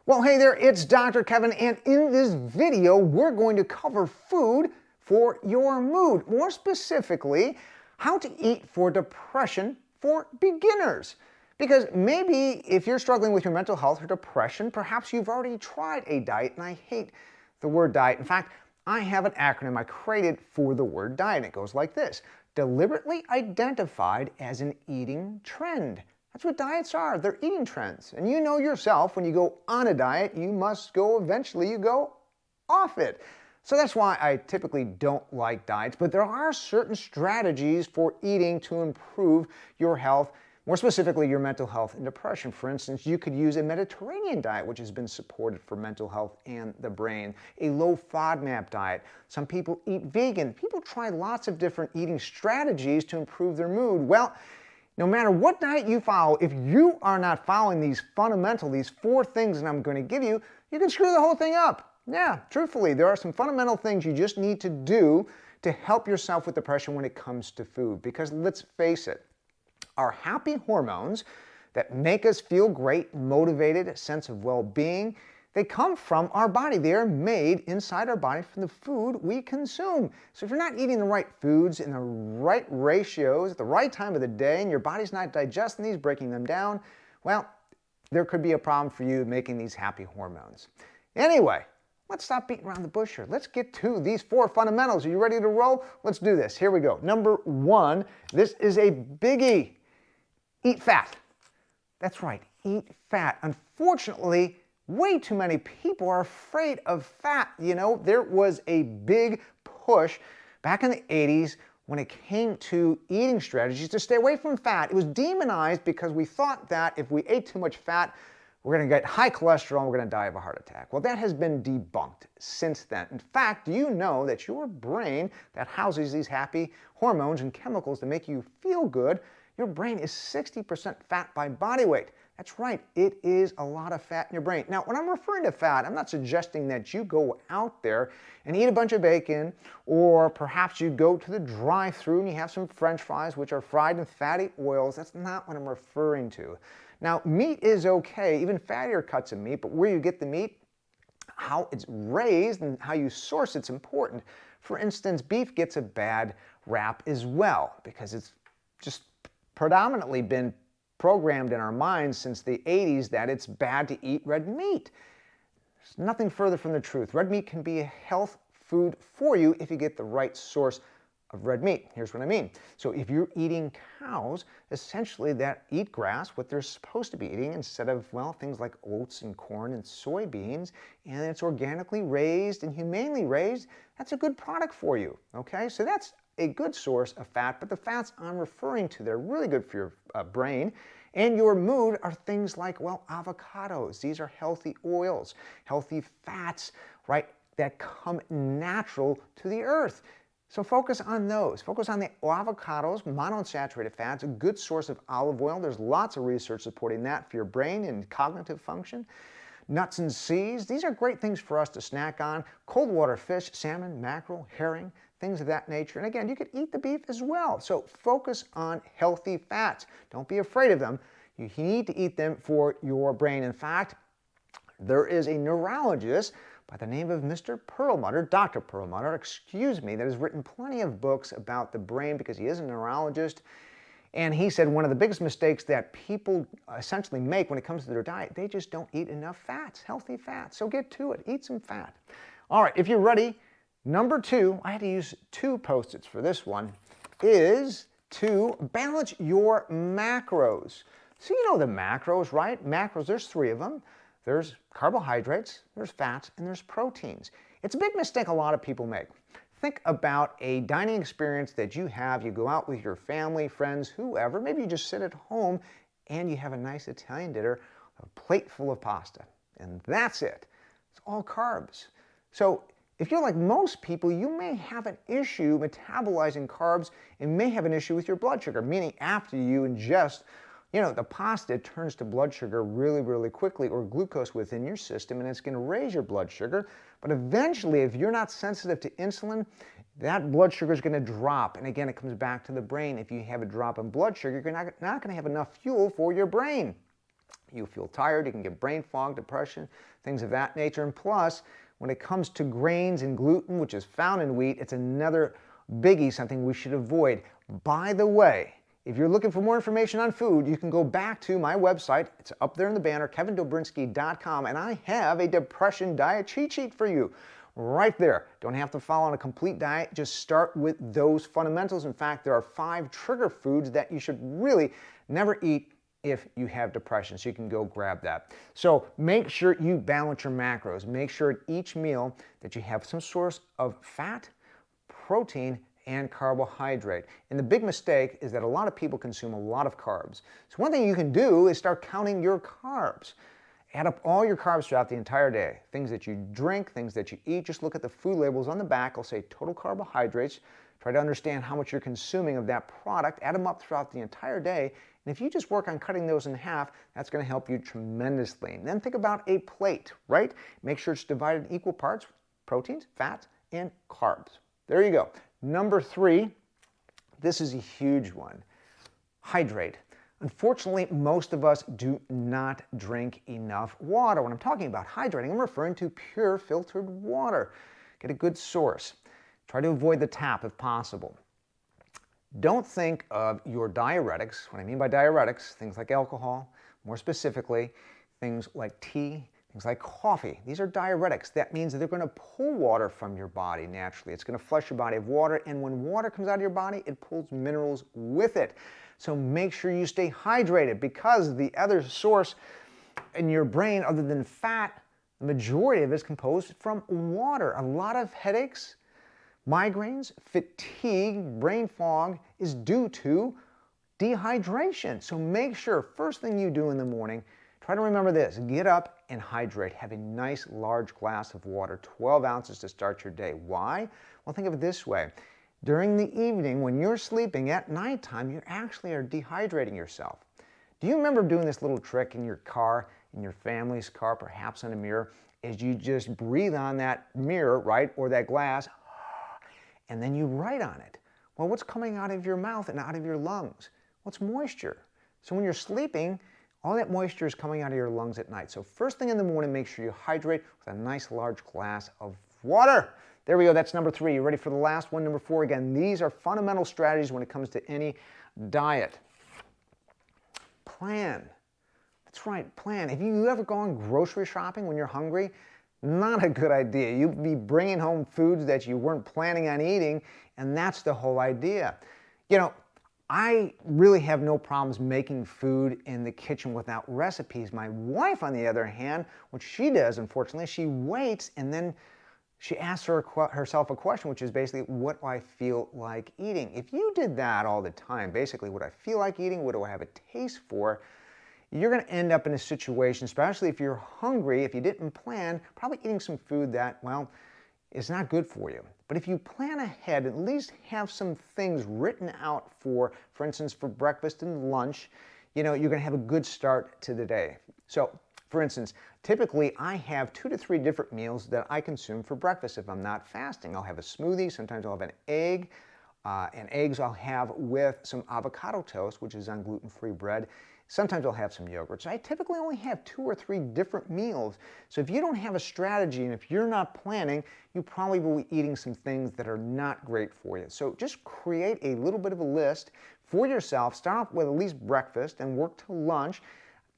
Well, hey there, it's Dr. Kevin, and in this video, we're going to cover food for your mood. More specifically, how to eat for depression for beginners. Because maybe if you're struggling with your mental health or depression, perhaps you've already tried a diet, and I hate the word diet. In fact, I have an acronym I created for the word diet, and it goes like this: deliberately identified as an eating trend. That's what diets are. They're eating trends. And you know yourself, when you go on a diet, you must go eventually, you go off it. So that's why I typically don't like diets, but there are certain strategies for eating to improve your health, more specifically your mental health and depression. For instance, you could use a Mediterranean diet, which has been supported for mental health and the brain, a low FODMAP diet. Some people eat vegan. People try lots of different eating strategies to improve their mood. Well, no matter what diet you follow, if you are not following these four things that I'm going to give you, you can screw the whole thing up. Yeah, truthfully, there are some fundamental things you just need to do to help yourself with depression when it comes to food. Because let's face it, our happy hormones that make us feel great, motivated, a sense of well-being, they come from our body. They are made inside our body from the food we consume. So if you're not eating the right foods in the right ratios at the right time of the day, and your body's not digesting these, breaking them down, well, there could be a problem for you making these happy hormones. Anyway, let's stop beating around the bush here. Let's get to these four fundamentals. Are you ready to roll? Let's do this. Here we go. Number one, this is a biggie. Eat fat. That's right, eat fat. Unfortunately, way too many people are afraid of fat. You know, there was a big push back in the 80s when it came to eating strategies to stay away from fat. It was demonized because we thought that if we ate too much fat, we're going to get high cholesterol and we're going to die of a heart attack. Well, that has been debunked since then. In fact, do you know that your brain that houses these happy hormones and chemicals that make you feel good, your brain is 60% fat by body weight? That's right, it is a lot of fat in your brain. Now, when I'm referring to fat, I'm not suggesting that you go out there and eat a bunch of bacon, or perhaps you go to the drive-thru and you have some French fries, which are fried in fatty oils. That's not what I'm referring to. Now, meat is okay, even fattier cuts of meat, but where you get the meat, how it's raised and how you source it's important. For instance, beef gets a bad rap as well because it's just predominantly been programmed in our minds since the 80s that it's bad to eat red meat. There's nothing further from the truth. Red meat can be a health food for you if you get the right source of red meat. Here's what I mean. So if you're eating cows, essentially that eat grass, what they're supposed to be eating, instead of, well, things like oats and corn and soybeans, and it's organically raised and humanely raised, that's a good product for you, okay? So that's a good source of fat, but the fats I'm referring to, they're really good for your brain and your mood, are things like, well, avocados. These are healthy oils, healthy fats, right, that come natural to the earth. So focus on those. Focus on the avocados, monounsaturated fats, a good source of olive oil. There's lots of research supporting that for your brain and cognitive function. Nuts and seeds, these are great things for us to snack on. Cold water fish, salmon, mackerel, herring, things of that nature. And again, you could eat the beef as well. So focus on healthy fats. Don't be afraid of them. You need to eat them for your brain. In fact, there is a neurologist by the name of Mr. Perlmutter, Dr. Perlmutter, excuse me, that has written plenty of books about the brain because he is a neurologist. And he said one of the biggest mistakes that people essentially make when it comes to their diet, they just don't eat enough fats, healthy fats. So get to it, eat some fat. All right, if you're ready, number two, I had to use two Post-its for this one, is to balance your macros. So you know the macros, right? Macros, there's three of them. There's carbohydrates, there's fats, and there's proteins. It's a big mistake a lot of people make. Think about a dining experience that you have. You go out with your family, friends, whoever. Maybe you just sit at home and you have a nice Italian dinner, a plate full of pasta, and that's it. It's all carbs. So if you're like most people, you may have an issue metabolizing carbs and may have an issue with your blood sugar, meaning after you ingest, you know, the pasta, it turns to blood sugar really, really quickly, or glucose within your system, and it's going to raise your blood sugar. But eventually, if you're not sensitive to insulin, that blood sugar is going to drop. And again, it comes back to the brain. If you have a drop in blood sugar, you're not going to have enough fuel for your brain. You feel tired, you can get brain fog, depression, things of that nature. And plus, when it comes to grains and gluten, which is found in wheat, it's another biggie, something we should avoid. By the way, if you're looking for more information on food, you can go back to my website. It's up there in the banner, kevindobrinsky.com, and I have a depression diet cheat sheet for you right there. Don't have to follow on a complete diet. Just start with those fundamentals. In fact, there are 5 trigger foods that you should really never eat if you have depression, so you can go grab that. So make sure you balance your macros. Make sure at each meal that you have some source of fat, protein, and carbohydrate. And the big mistake is that a lot of people consume a lot of carbs. So one thing you can do is start counting your carbs. Add up all your carbs throughout the entire day. Things that you drink, things that you eat. Just look at the food labels on the back. It'll say total carbohydrates. Try to understand how much you're consuming of that product. Add them up throughout the entire day. And if you just work on cutting those in half, that's going to help you tremendously. And then think about a plate, right? Make sure it's divided in equal parts, proteins, fats, and carbs. There you go. Number 3, this is a huge one. Hydrate. Unfortunately, most of us do not drink enough water. When I'm talking about hydrating, I'm referring to pure filtered water. Get a good source. Try to avoid the tap if possible. Don't think of your diuretics. What I mean by diuretics, things like alcohol, more specifically, things like tea, things like coffee. These are diuretics. That means that they're going to pull water from your body naturally. It's going to flush your body of water, and when water comes out of your body, it pulls minerals with it. So make sure you stay hydrated, because the other source in your brain other than fat, the majority of it is composed from water. A lot of headaches, migraines, fatigue, brain fog is due to dehydration. So make sure first thing you do in the morning, try to remember this: get up and hydrate. Have a nice large glass of water, 12 ounces to start your day. Why? Well, think of it this way. During the evening, when you're sleeping at nighttime, you actually are dehydrating yourself. Do you remember doing this little trick in your car, in your family's car, perhaps on a mirror, is you just breathe on that mirror, right, or that glass, and then you write on it? Well, what's coming out of your mouth and out of your lungs? Well, it's moisture. So when you're sleeping, all that moisture is coming out of your lungs at night. So first thing in the morning, make sure you hydrate with a nice large glass of water. There we go. That's number 3. You ready for the last one? Number 4. Again, these are fundamental strategies when it comes to any diet. Plan. That's right, plan. Have you ever gone grocery shopping when you're hungry? Not a good idea. You'd be bringing home foods that you weren't planning on eating, and that's the whole idea. You know, I really have no problems making food in the kitchen without recipes. My wife, on the other hand, what she does, unfortunately, she waits and then she asks herself a question, which is basically, what do I feel like eating? If you did that all the time, basically, what I feel like eating, what do I have a taste for, you're going to end up in a situation, especially if you're hungry, if you didn't plan, probably eating some food that, well, is not good for you. But if you plan ahead, at least have some things written out for instance, for breakfast and lunch, you know, you're going to have a good start to the day. So, for instance, typically I have 2 to 3 different meals that I consume for breakfast if I'm not fasting. I'll have a smoothie, sometimes I'll have an egg, and eggs I'll have with some avocado toast, which is on gluten-free bread. Sometimes I'll have some yogurt. So I typically only have 2 or 3 different meals. So if you don't have a strategy and if you're not planning, you probably will be eating some things that are not great for you. So just create a little bit of a list for yourself. Start off with at least breakfast and work to lunch.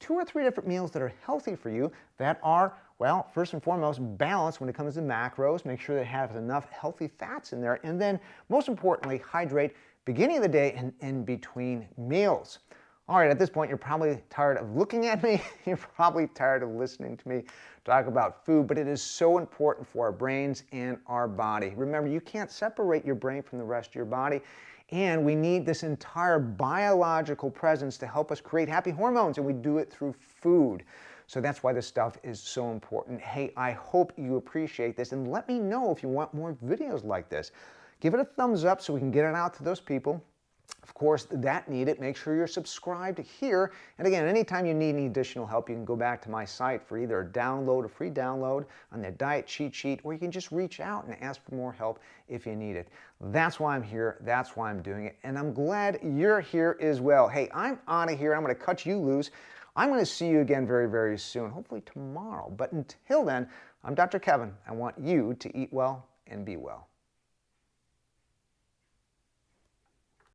2 or 3 different meals that are healthy for you, that are, well, first and foremost, balanced when it comes to macros. Make sure they have enough healthy fats in there. And then, most importantly, hydrate beginning of the day and in between meals. All right, at this point, you're probably tired of looking at me. You're probably tired of listening to me talk about food, but it is so important for our brains and our body. Remember, you can't separate your brain from the rest of your body, and we need this entire biological presence to help us create happy hormones, and we do it through food. So that's why this stuff is so important. Hey, I hope you appreciate this, and let me know if you want more videos like this. Give it a thumbs up so we can get it out to those people, of course, that need it. Make sure you're subscribed here. And again, anytime you need any additional help, you can go back to my site for either a free download on the diet cheat sheet, or you can just reach out and ask for more help if you need it. That's why I'm here. That's why I'm doing it. And I'm glad you're here as well. Hey, I'm out of here. I'm going to cut you loose I'm going to see you again very, very soon, hopefully tomorrow. But until then, I'm Dr. Kevin. I want you to eat well and be well.